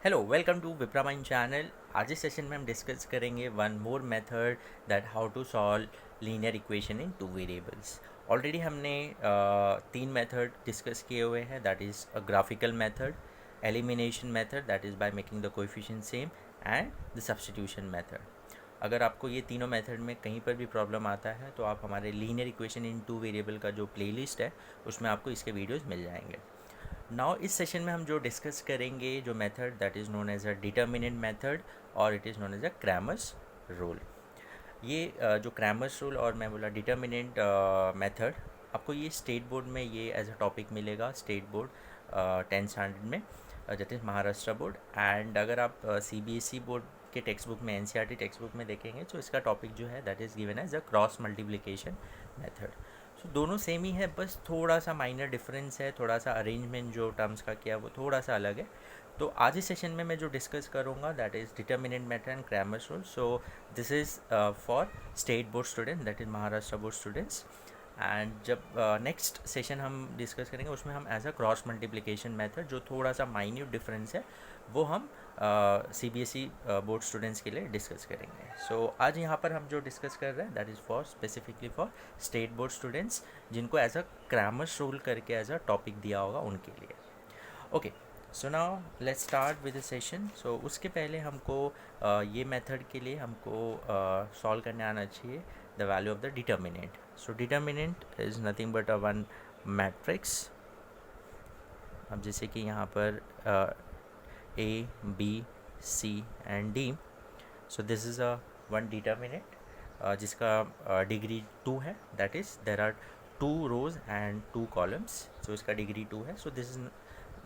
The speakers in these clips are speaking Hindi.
Hello welcome to Vipra mind channel. आज इस सेशन में हम डिस्कस करेंगे one more method that how to solve linear equation in two variables. Already हमने तीन मेथड डिस्कस किए हुए हैं, that is a graphical method, elimination method that is by making the coefficient same, and the substitution method. अगर आपको ये तीनों मेथड में कहीं पर भी प्रॉब्लम आता है तो आप हमारे linear equation in two variable का जो प्लेलिस्ट है उसमें आपको इसके वीडियोस मिल जाएंगे। नाउ इस सेशन में हम जो डिस्कस करेंगे जो method that is known as a determinant method और it is known as a Cramer's rule. ये जो क्रैमर्स रूल और मैं बोला डिटर्मिनेंट मेथड, आपको ये स्टेट बोर्ड में ये एज अ टॉपिक मिलेगा, स्टेट बोर्ड 10th स्टैंडर्ड में, that is Maharashtra board. And अगर आप CBSE बोर्ड के टेक्स्ट बुक में, NCERT टेक्स्ट बुक में देखेंगे तो इसका टॉपिक जो है that is given as a cross multiplication method. So दोनों सेम ही है, बस थोड़ा सा माइनर डिफरेंस है, थोड़ा सा अरेंजमेंट जो टर्म्स का किया वो थोड़ा सा अलग है। तो आज इस सेशन में मैं जो डिस्कस करूँगा that is determinant method and Cramer's rule. So this is for state board student, that is Maharashtra board students. And जब नेक्स्ट सेशन हम डिस्कस करेंगे उसमें हम as a cross multiplication method, जो थोड़ा सा माइन्यूट डिफरेंस है, वो हम CBSE बोर्ड स्टूडेंट्स के लिए डिस्कस करेंगे। सो आज यहाँ पर हम जो डिस्कस कर रहे हैं that is for specifically for state board students जिनको एज अ क्रैमर्स रूल करके एज अ टॉपिक दिया होगा उनके लिए। Okay, so now let's start with the session. So उसके पहले हमको ये मेथड के लिए हमको सॉल्व करने आना चाहिए the value of the determinant. So determinant is nothing but a one matrix. अब जैसे कि यहाँ पर A, B, C and D, so this is a one determinant जिसका डिग्री 2 है, that is there are 2 rows and 2 columns, so इसका डिग्री 2 है। So this is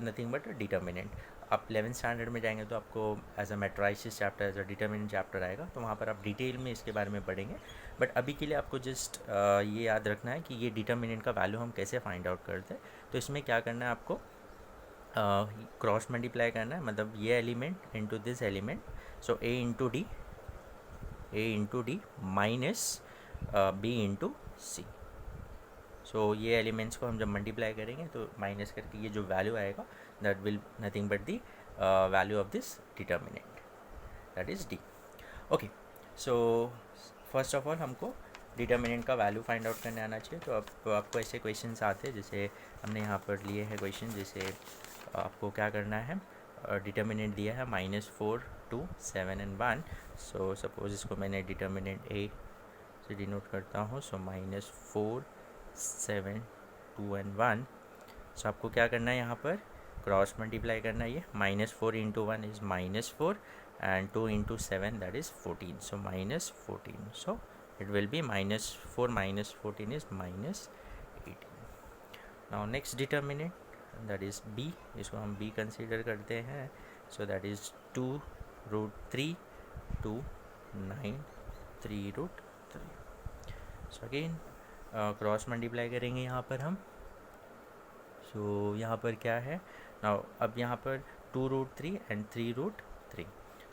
nothing but a determinant. आप 11th स्टैंडर्ड में जाएंगे तो आपको as a matrices chapter, as a determinant chapter आएगा, तो वहाँ पर आप डिटेल में इसके बारे में पढ़ेंगे। बट अभी के लिए आपको जस्ट ये याद रखना है कि ये डिटर्मिनेंट का वैल्यू हम कैसे फाइंड आउट करते हैं। तो इसमें क्या करना है, आपको क्रॉस मल्टीप्लाई करना है, मतलब ये element into this element. So A into D minus B into C। सो ये एलिमेंट्स को हम जब मल्टीप्लाई करेंगे तो माइनस करके ये जो वैल्यू आएगा that will nothing but the value of this determinant, that is D। Okay, so first of all हमको डिटर्मिनेंट का वैल्यू फाइंड आउट करने आना चाहिए। तो अब आपको ऐसे क्वेश्चंस आते हैं, जैसे हमने यहाँ पर लिए हैं क्वेश्चन, जैसे आपको क्या करना है, डिटर्मिनेंट दिया है -4, 2, 7 एंड 1। सो सपोज इसको मैंने डिटर्मिनेंट A से डिनोट करता हूँ। सो -4, 7, 2 एंड 1। सो आपको क्या करना है, यहाँ पर क्रॉस मल्टीप्लाई करना है। ये -4 into 1 is -4 and 2 into 7 that is 14, so -14, so it will be -4 minus 14 is -18। now next determinant that is B, इसको हम B कंसीडर करते हैं। so that is 2 root 3 2 9 3 root 3। so again cross multiply करेंगे यहाँ पर हम। so यहाँ पर क्या है, now अब यहाँ पर 2 root 3 and 3 root 3,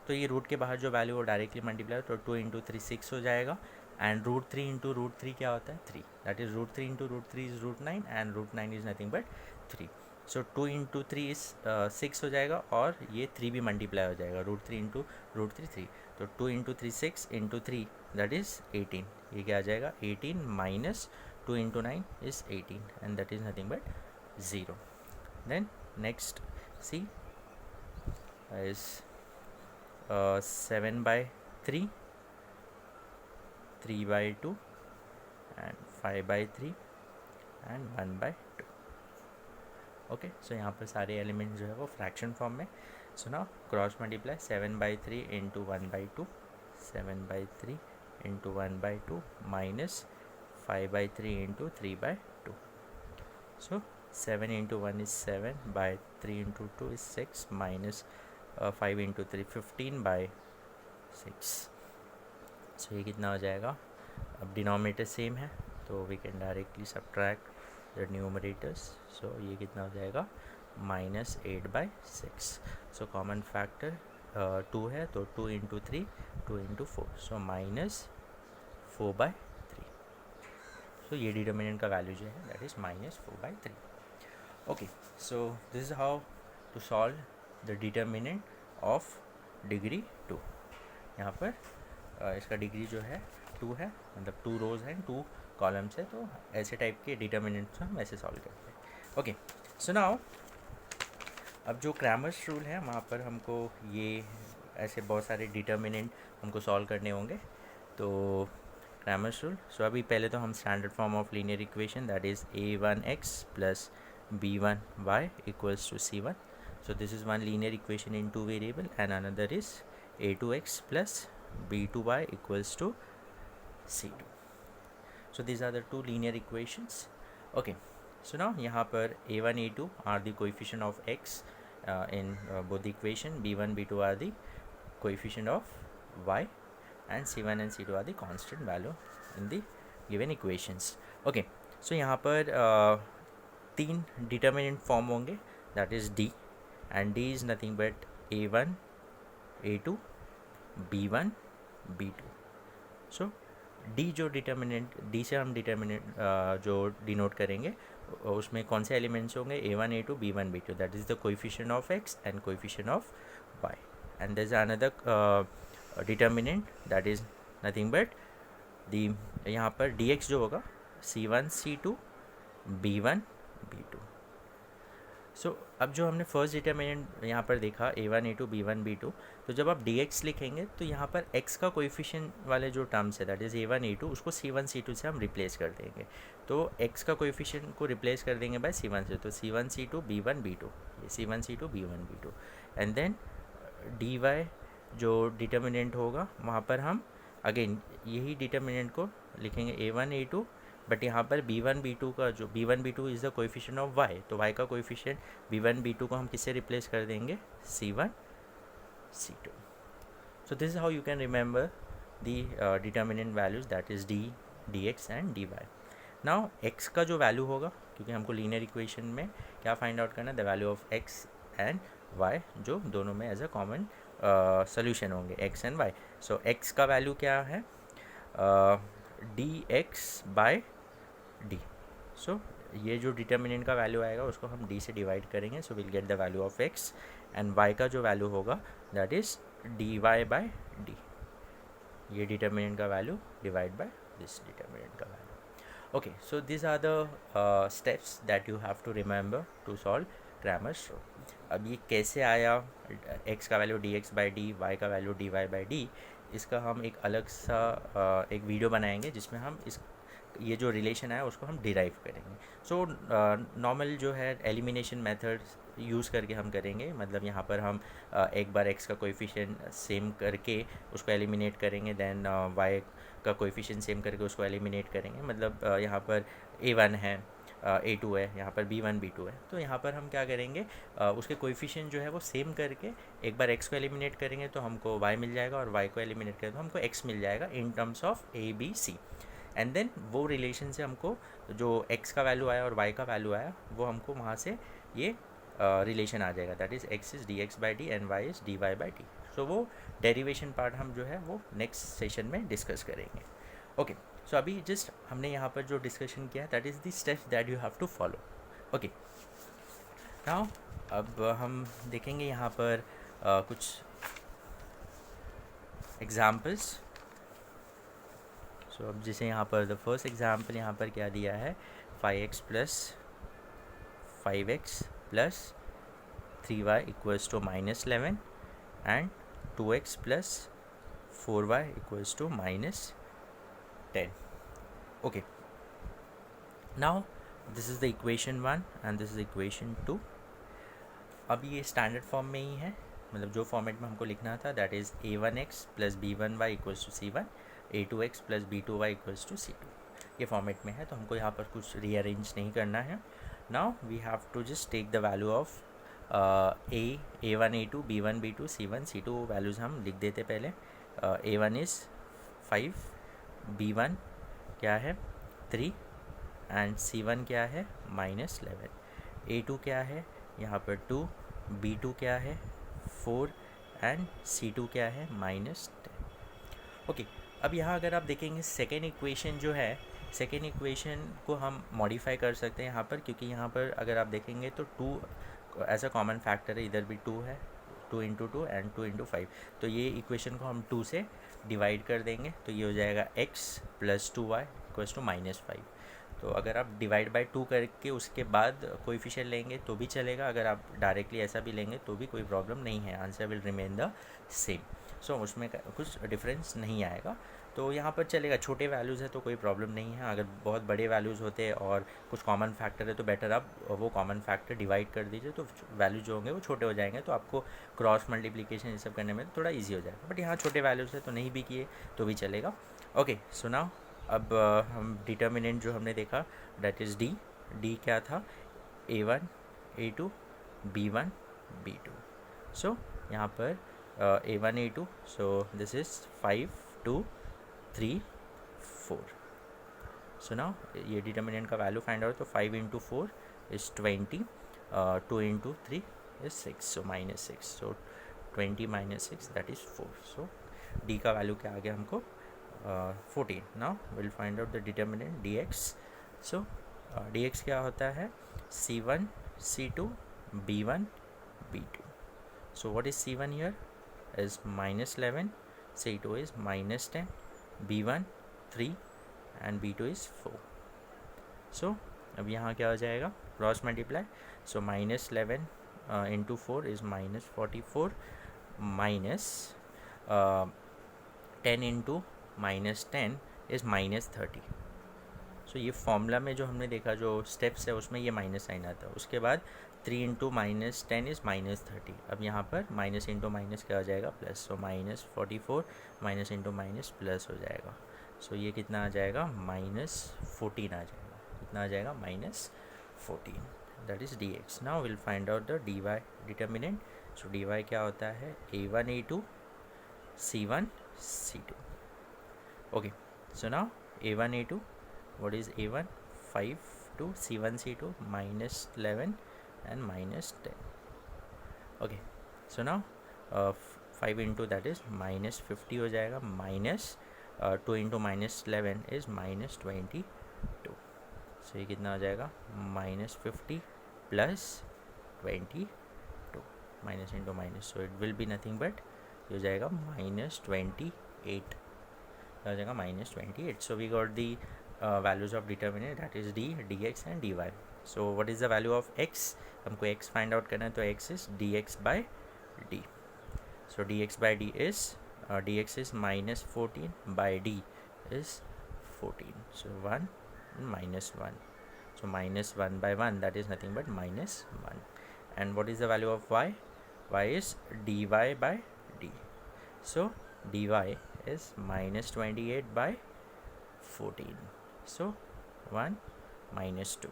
तो ये रूट के बाहर जो वैल्यू वो डायरेक्टली मल्टीप्लाई, तो 2 इंटू 3 6 हो जाएगा। एंड √3 इंटू √3 क्या होता है, 3, that is √3 into √3 is √9 and √9 is nothing but 3। So 2 into 3 is 6 हो जाएगा, और ये 3 भी मल्टीप्लाई हो जाएगा, √3 इंटू √3 3। तो 2 इंटू 3 6 इंटू 3 दैट इज़ 18। ये क्या आ जाएगा, 18 minus 2 into 9 is 18 and that is nothing but 0। Then next C is 7/3, 3/2 and 5/3 and 1/2। Okay, so यहाँ पर सारे एलिमेंट जो है वो फ्रैक्शन फॉर्म में। सो ना cross multiply 7/3 into 1/2, 7/3 into 1/2 minus 5/3 into 3/2। So 7 into 1 is 7/3 into 2 is 6 minus 5 into 3 15/6। So ये कितना हो जाएगा, अब डिनोमिनेटर सेम है तो we can directly subtract the numerators. So ये कितना हो जाएगा, -8/6। सो कॉमन फैक्टर 2 है, तो 2 इंटू 3 2 इंटू 4, सो -4/3। सो ये डिटर्मिनेंट का वैल्यू जो है that is -4/3। Okay, so this is how to solve the determinant of degree 2। यहाँ पर इसका डिग्री जो है 2 है, मतलब 2 रोज़ हैं 2 कॉलम्स है, तो ऐसे टाइप के डिटर्मिनेंट्स हम ऐसे सॉल्व करते हैं। ओके, सो नाउ अब जो क्रैमर्स रूल है वहाँ पर हमको ये ऐसे बहुत सारे डिटर्मिनेंट हमको सॉल्व करने होंगे। तो क्रैमर्स रूल, सो अभी पहले तो हम standard form of linear equation that is a1x plus b1y equals to c1. So this is one linear equation in two variable and another is a2x plus b2y equals to c2. So these are the two linear equations. Okay, so now यहाँ पर a1 a2 are the coefficient of x in both the equation, b1 b2 are the coefficient of y and c1 and c2 are the constant value in the given equations. Okay, so यहाँ पर तीन determinant form होंगे, that is d, and d is nothing but a1 a2 b1 b2. so d जो डिटर्मिनेंट, d से हम डिटर्मिनेंट जो डिनोट करेंगे उसमें कौन से एलिमेंट्स होंगे, a1 a2 b1 b2, that is the coefficient of x and coefficient of y, and there is another determinant that is nothing but D, यहाँ पर dx जो होगा c1 c2 b1 b2. सो अब जो हमने फर्स्ट डिटर्मिनेंट यहाँ पर देखा a1 a2 b1 b2, तो जब आप dx लिखेंगे तो यहाँ पर x का कोएफिशिएंट वाले जो टर्म्स है दैट इज़ a1 a2 उसको c1 c2 से हम रिप्लेस कर देंगे. तो x का कोएफिशिएंट को रिप्लेस कर देंगे बाय c1 से, तो c1 c2 b1 b2, ये c1 c2 b1 b2, and then dy जो डिटर्मिनेंट होगा वहाँ पर हम अगेन यही डिटर्मिनेंट को लिखेंगे a1 a2, बट यहाँ पर b1 b2 का जो b1 b2 is the coefficient of y, तो y का कोएफिशिएंट b1 b2 को हम किससे रिप्लेस कर देंगे, c1 c2. So this is how you can remember the determinant values that is d dx and dy. Now x का जो वैल्यू होगा, क्योंकि हमको लीनियर इक्वेशन में क्या फाइंड आउट करना है, the value of x and y, जो दोनों में एज अ कॉमन सोल्यूशन होंगे x and y. So x का वैल्यू क्या है, dx बाय d. सो ये जो डिटर्मिनेंट का वैल्यू आएगा उसको हम d से डिवाइड करेंगे, so will get the value of x, and y का जो वैल्यू होगा that is dy by d, ये डिटर्मिनेंट का value divide by this determinant का value. Okay, so this are the steps that you have to remember to solve Cramer's rule. अब ये कैसे आया, x का value dx by d, y का वैल्यू dy बाई d, इसका हम एक अलग सा एक वीडियो बनाएंगे जिसमें हम इस ये जो रिलेशन है उसको हम डिराइव करेंगे. सो नॉर्मल जो है एलिमिनेशन मेथड यूज़ करके हम करेंगे, मतलब यहाँ पर हम एक बार x का कोएफिशिएंट सेम करके उसको एलिमिनेट करेंगे, देन y का कोएफिशिएंट सेम करके उसको एलिमिनेट करेंगे. मतलब यहाँ पर a1 है, a2 है, यहाँ पर b1 b2 है, तो यहाँ पर हम क्या करेंगे, उसके कोएफिशिएंट जो है वो सेम करके एक बार x को एलिमिनेट करेंगे तो हमको y मिल जाएगा, और y को एलिमिनेट करेंगे तो हमको x मिल जाएगा in terms of a b c. And then वो रिलेशन से हमको जो x का वैल्यू आया और y का वैल्यू आया वो हमको वहाँ से ये रिलेशन आ जाएगा, that is x is dx by d and y is dy by d. So वो डेरिवेशन पार्ट हम जो है वो नेक्स्ट सेशन में डिस्कस करेंगे. ओके, सो अभी जस्ट हमने यहाँ पर जो डिस्कशन किया है that is the steps that you have to follow. Okay, now अब हम देखेंगे यहाँ पर कुछ एग्जाम्पल्स. सो अब जैसे यहाँ पर द फर्स्ट एग्जाम्पल यहाँ पर क्या दिया है, 5x plus 5x plus 3y equals to -11 and 2x plus 4y equals to -10. Okay, now this is the equation 1 and this is equation 2. अब ये स्टैंडर्ड फॉर्म में ही है, मतलब जो फॉर्मेट में हमको लिखना था that is a1x plus b1y equals to c1, a2x plus b2y equals to c2. ये फॉर्मेट में है तो हमको यहाँ पर कुछ रीअरेंज नहीं करना है. Now we have to just take the value of a1 a2 b1 b2 c1 c2 values हम लिख देते पहले. a1 इज़ 5, b1 क्या है 3 एंड c1 क्या है -11, a2 क्या है यहाँ पर 2, b2 क्या है 4 एंड c2 क्या है -10. ओके, अब यहाँ अगर आप देखेंगे सेकेंड इक्वेशन जो है, सेकेंड इक्वेशन को हम मॉडिफाई कर सकते हैं यहाँ पर, क्योंकि यहाँ पर अगर आप देखेंगे तो 2 एज अ कॉमन फैक्टर है, इधर भी 2 है 2 इंटू 2 एंड 2 इंटू 5। तो ये इक्वेशन को हम 2 से डिवाइड कर देंगे, तो ये हो जाएगा x plus 2y equals to -5। तो अगर आप डिवाइड बाय 2 करके उसके बाद कोएफिशिएंट लेंगे तो भी चलेगा, अगर आप डायरेक्टली ऐसा भी लेंगे तो भी कोई प्रॉब्लम नहीं है, answer will remain the same. So उसमें कुछ डिफरेंस नहीं आएगा, तो यहाँ पर चलेगा। छोटे वैल्यूज़ है तो कोई प्रॉब्लम नहीं है, अगर बहुत बड़े वैल्यूज़ होते हैं और कुछ कॉमन फैक्टर है तो बेटर आप वो कॉमन फैक्टर डिवाइड कर दीजिए, तो वैल्यू जो होंगे वो छोटे हो जाएंगे, तो आपको क्रॉस मल्टीप्लिकेशन ये सब करने में थोड़ा ईजी हो जाएगा। बट यहाँ छोटे वैल्यूज़ है तो नहीं भी किए तो भी चलेगा। ओके, सो नाउ अब हम डिटर्मिनेंट जो हमने देखा दैट इज़ डी। डी क्या था? a1 a2 b1 b2। सो यहाँ पर a1 a2, so this is 5 2 3 4। So now ये डिटर्मिनेंट का वैल्यू फाइंड आउट, तो 5 into 4 is 20, 2 into 3 is 6, so -6, so 20 - 6 that is 4। So D का वैल्यू क्या आ गया हमको? 14। Now will find out the determinant dx। So dx क्या होता है? c1 c2 b1 b2। so what is c1 here is -11, c2 is -10, b1 3 and b2 is 4। so अब यहाँ क्या हो जाएगा? Cross multiply, so -11 into 4 is -44 minus 10 into -10 is -30। सो ये फॉर्मूला में जो हमने देखा जो स्टेप्स है उसमें ये माइनस साइन आता है, उसके बाद 3 इंटू -10 इज़ -30। अब यहाँ पर माइनस इंटू माइनस क्या हो जाएगा? प्लस, सो -44 माइनस इंटू माइनस प्लस हो जाएगा। सो ये कितना आ जाएगा? -14 आ जाएगा। कितना आ जाएगा? -14, that is dx। Now will find out the dy determinant. So dy क्या होता है? a1 a2 c1 c2। okay, so now a1 a2, what is a1? 5 2 c1 c2 -11 and -10। okay, so now 5 into that is -50 हो जाएगा, माइनस 2 इंटू -11 इज़ -22। सो ये कितना हो जाएगा? -50 plus 22, minus into minus, so it will be nothing but ये हो जाएगा -28, हो जाएगा -28। So we got the values of determinant that is D, dx and dy। So what is the value of x? हमको x फाइंड आउट करना है, तो x is dx by d। So dx by d is dx is -14 by d is 14, so 1 -1, so -1 by 1 that is nothing but -1। and what is the value of y? Y is dy by d, so dy is -28 by 14, so 1 -2,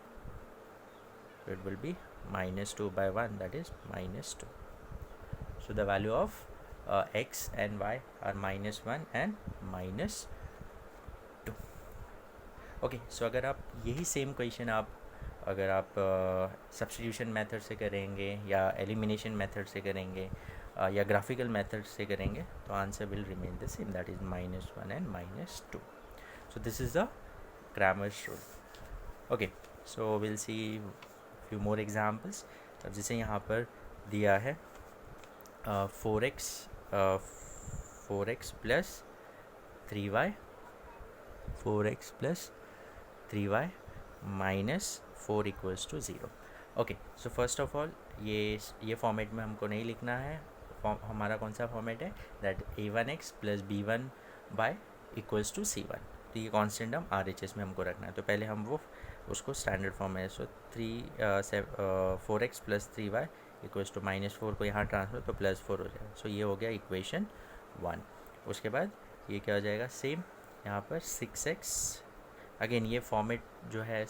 so it will be -2 by 1, that is -2। so the value of x and y are -1 and -2। Okay, so अगर आप यही सेम क्वेश्चन अगर आप सब्स्टिट्यूशन मेथड से करेंगे या एलिमिनेशन मेथड से करेंगे या ग्राफिकल मेथड से करेंगे तो answer will remain the same, that is -1 and -2। So this is the Cramer's rule. Okay, so will see few more examples. अब जैसे यहाँ पर दिया है 4x plus 3y, 4x plus 3y -4 equals to 0। Okay, so first of all ये फॉर्मेट में हमको नहीं लिखना है। हमारा कौन सा फॉर्मेट है? That a1x plus b1y equals to c1। तो ये कांस्टेंट हम RHS में हमको रखना है, तो पहले हम वो उसको स्टैंडर्ड फॉर्म में, सो 4x plus 3y equals to -4 को यहाँ ट्रांसफर तो +4 हो जाएगा। सो ये हो गया इक्वेशन 1। उसके बाद ये क्या हो जाएगा? सेम यहाँ पर 6x, अगेन ये फॉर्मेट जो है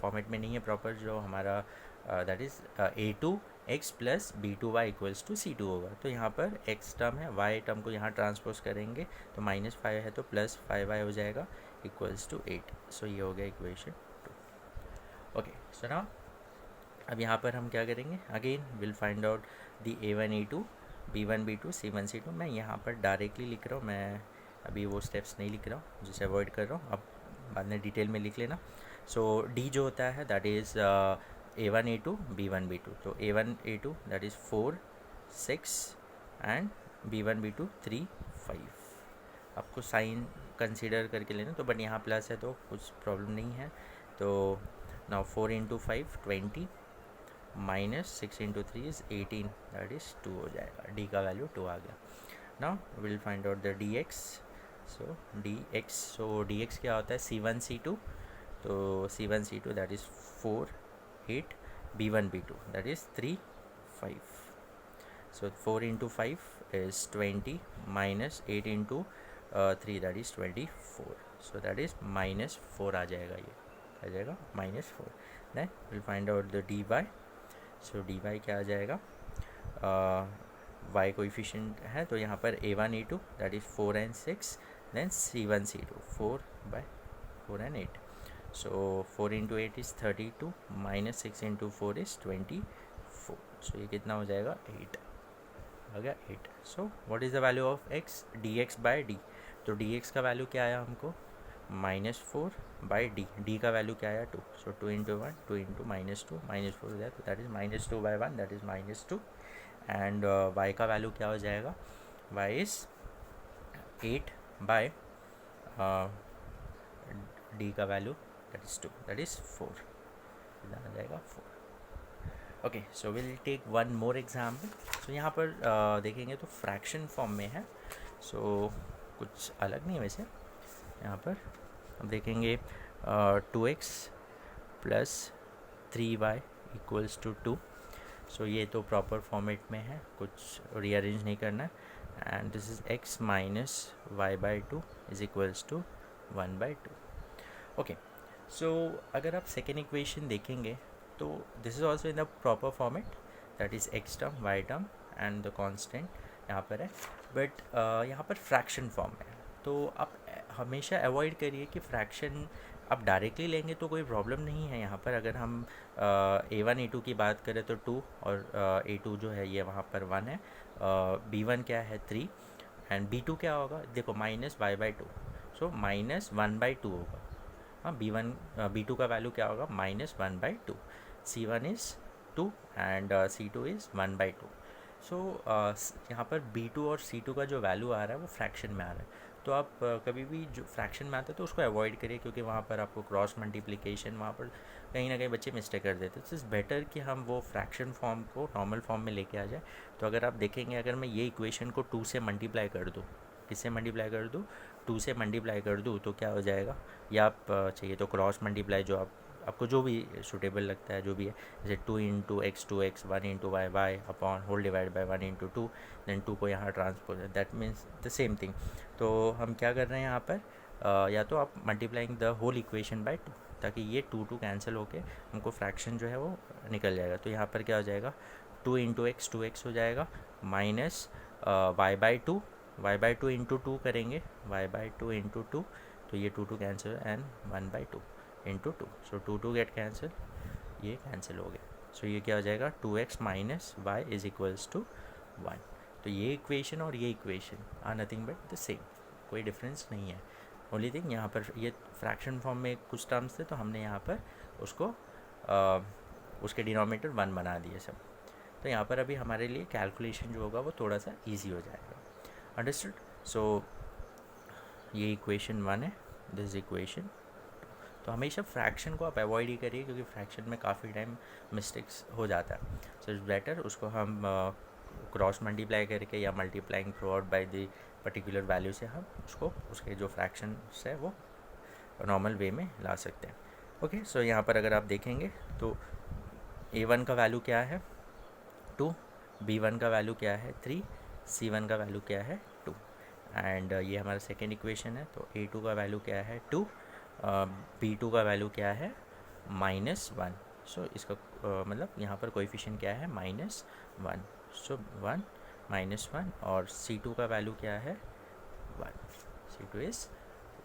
फॉर्मेट में नहीं है प्रॉपर, जो हमारा that is a2x plus b2y equals to c2 होगा। तो यहाँ पर x टर्म है, y टर्म को यहाँ ट्रांसपोज करेंगे तो -5 है तो +5y हो जाएगा इक्वल्स टू 8। सो ये हो गया इक्वेशन 2। ओके, सो नाउ अब यहाँ पर हम क्या करेंगे? Again will find out the a1 a2 b1 b2 c1 c2। मैं यहाँ पर डायरेक्टली लिख रहा हूँ, मैं अभी वो स्टेप्स नहीं लिख रहा हूँ, जिसे अवॉइड कर रहा हूँ, अब बाद में डिटेल में लिख लेना। सो डी जो होता है that is a1 a2 b1 b2। तो a1 a2 that is 4 6 and B1 B2 3 5। आपको साइन कंसीडर करके लेना, तो बट यहाँ प्लस है तो कुछ प्रॉब्लम नहीं है। तो now 4 into 5 20 minus 6 into 3 is 18, that is 2 हो जाएगा। डी का वैल्यू 2 आ गया। Now will find out the D x. So D x क्या होता है, C1 C2, तो C1 C2 that is 4 8 B1 B2 that is 3 5। So 4 into 5 is 20 minus 8 into 3 that is 24. So that is minus 4 आ जाएगा, ये आ जाएगा minus 4. Then we'll find out the dy. So dy क्या आ जाएगा, y कोएफिशिएंट है तो यहाँ पर a1 a2 that is 4 and 6, then c1 c2 4 by 4 and 8. So 4 into 8 is 32 minus 6 into 4 is 24. So ये कितना हो जाएगा, 8 आ गया 8। सो what is the value of x, D x by D. तो डी एक्स का वैल्यू क्या आया हमको, -4 बाई डी। डी का वैल्यू क्या आया 2। सो 2 इंटू 1 2 इंटू -2 -4 हो जाए तो that is -2 by 1 that is -2। And y का वैल्यू क्या हो जाएगा, y इज़ 8 बाय डी का value that is 2 that is 4, आ जाएगा 4। Okay, so will take one more example. So यहाँ पर देखेंगे तो फ्रैक्शन फॉर्म में है, सो कुछ अलग नहीं है वैसे। यहाँ पर हम देखेंगे 2x plus 3y equals to 2। सो ये तो प्रॉपर फॉर्मेट में है, कुछ रीअरेंज नहीं करना है। And this is x minus y by 2 is equals to 1 by 2। Okay, so अगर आप सेकेंड इक्वेशन देखेंगे तो this is also in the proper format, that is x term y term and the constant यहाँ पर है, बट यहाँ पर फ्रैक्शन फॉर्म है। तो आप हमेशा अवॉइड करिए कि फ्रैक्शन आप डायरेक्टली लेंगे तो कोई प्रॉब्लम नहीं है। यहाँ पर अगर हम a1 a2 की बात करें तो 2 और a2 जो है ये वहाँ पर 1 है, b1 क्या है 3 एंड b2 क्या होगा, देखो minus y by 2, so minus 1 by 2 होगा। हाँ, b2 का वैल्यू क्या होगा, -1 by 2। c1 is 2 and c2 is 1 by 2। So यहाँ पर b2 और c2 का जो वैल्यू आ रहा है वो फ्रैक्शन में आ रहा है। तो आप कभी भी जो फ्रैक्शन में आता है तो उसको अवॉइड करिए, क्योंकि वहाँ पर आपको क्रॉस मल्टीप्लिकेशन वहाँ पर कहीं ना कहीं बच्चे मिस्टेक कर देते हैं। तो इट्स बेटर कि हम वो फ्रैक्शन फॉर्म को नॉर्मल फॉर्म में लेके आ जाए। तो अगर आप देखेंगे, अगर मैं ये इक्वेशन को 2 से मल्टीप्लाई कर दूँ, किससे मल्टीप्लाई कर दूँ, 2 से मल्टीप्लाई कर दूँ तो क्या हो जाएगा, या आप चाहिए तो क्रॉस मल्टीप्लाई, जो आपको जो भी सूटेबल लगता है जो भी है, जैसे 2 into x 2x 1 into y y upon whole divide by 1 into 2, then 2 को यहाँ transpose, that means the same thing. तो हम क्या कर रहे हैं यहाँ पर, या तो आप multiplying the whole equation by 2, ताकि ये 2 कैंसिल होके हमको फ्रैक्शन जो है वो निकल जाएगा। तो यहाँ पर क्या हो जाएगा, 2 इंटू एक्स 2x हो जाएगा माइनस वाई बाई 2 इंटू 2 करेंगे, वाई बाई 2 इंटू 2, तो ये 2 cancel and 1 by 2 into 2, so 2 get cancel, ये कैंसिल हो गया। सो ये क्या हो जाएगा, 2x minus y is equals to 1। तो ये इक्वेशन और ये equation are nothing but the same, कोई डिफरेंस नहीं है। ओनली थिंग यहाँ पर ये फ्रैक्शन फॉर्म में कुछ टर्म्स थे तो हमने यहाँ पर उसको उसके डिनोमिनेटर 1 बना दिए सब। तो यहाँ पर अभी हमारे लिए कैलकुलेशन जो होगा वो थोड़ा सा ईजी हो जाएगा। अंडरस्टूड? सो ये इक्वेशन 1 है, दिस इक्वेशन। तो हमेशा फ्रैक्शन को आप अवॉइड ही करिए, क्योंकि फ्रैक्शन में काफ़ी टाइम मिस्टेक्स हो जाता है। सो इट्स बेटर उसको हम क्रॉस मल्टीप्लाई करके या multiplying through out by the particular value से हम उसको उसके जो फ्रैक्शंस है वो नॉर्मल वे में ला सकते हैं। ओके, सो यहाँ पर अगर आप देखेंगे तो a1 का वैल्यू क्या है 2, b1 का वैल्यू क्या है 3, c1 का वैल्यू क्या है 2 एंड ये हमारा सेकेंड इक्वेशन है। तो a2 का वैल्यू क्या है 2, b2 का वैल्यू क्या है -1। सो इसका मतलब यहाँ पर कोएफिशिएंट क्या है -1, सो 1 -1, और c2 का वैल्यू क्या है 1, c2 is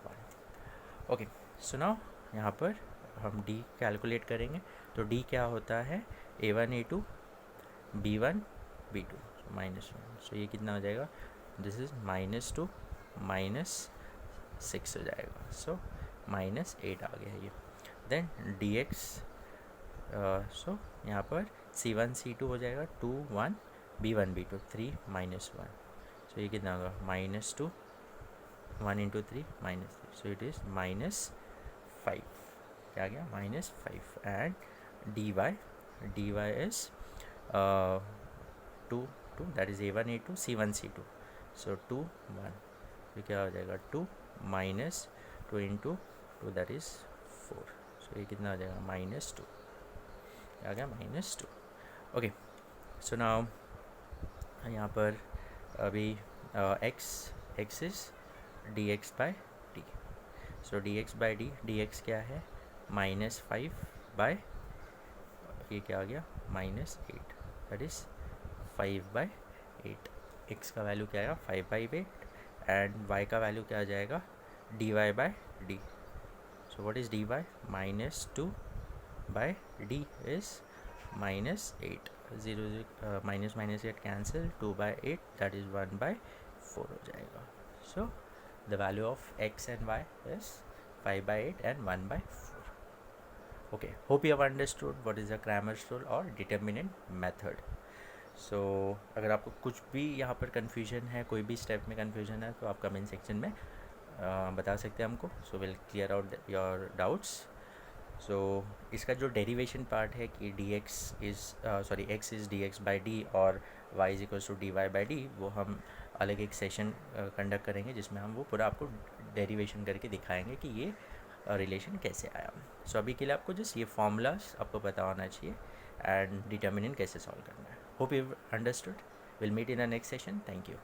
1। Okay, so now यहाँ पर हम d कैलकुलेट करेंगे। तो d क्या होता है, a1 a2 b1 b2 -1। सो ये कितना हो जाएगा, दिस इज़ -2 -6 हो जाएगा, सो -8 आ गया ये। देन dx, सो यहाँ पर c1 c2 हो जाएगा 2 1 b1 b2 3 minus 1, so ये कितना होगा -2, 1 into 3 -3, so it is -5, क्या गया -5, and dy is 2 that is a1 a2 c1 c2, so 2 1, तो क्या हो जाएगा 2 minus 2 into 2 that is 4, so ये कितना हो जाएगा -2, क्या आ गया -2. ओके, सो नाउ यहाँ पर अभी x is dx by d, so dx by dx क्या है -5 बाय ये क्या आ गया -8, दैट इज़ 5/8. x का वैल्यू क्या आएगा 5/8 एंड y का वैल्यू क्या आ जाएगा dy by d. So what is dy -2 by d is -8, 0 minus minus 8 cancel, 2/8 that is 1/4 हो जाएगा. So the value of x and y is 5/8 and 1/4. Okay, hope you have understood what is the Cramer's rule or determinant method. So अगर आपको कुछ भी यहाँ पर कन्फ्यूजन है, कोई भी स्टेप में कन्फ्यूजन है, तो आप कमेंट सेक्शन में बता सकते हैं हमको. So will clear out your doubts. So इसका जो डेरिवेशन पार्ट है कि x is dx by d और y is equals to dy by d, वो हम अलग एक सेशन कंडक्ट करेंगे जिसमें हम वो पूरा आपको डेरिवेशन करके दिखाएंगे कि ये रिलेशन कैसे आया. सो अभी के लिए आपको जस्ट ये फॉर्मूलाज आपको पता होना चाहिए एंड डिटर्मिनेंट कैसे सॉल्व करना है. Hope you understood. Will meet in the next session. Thank you.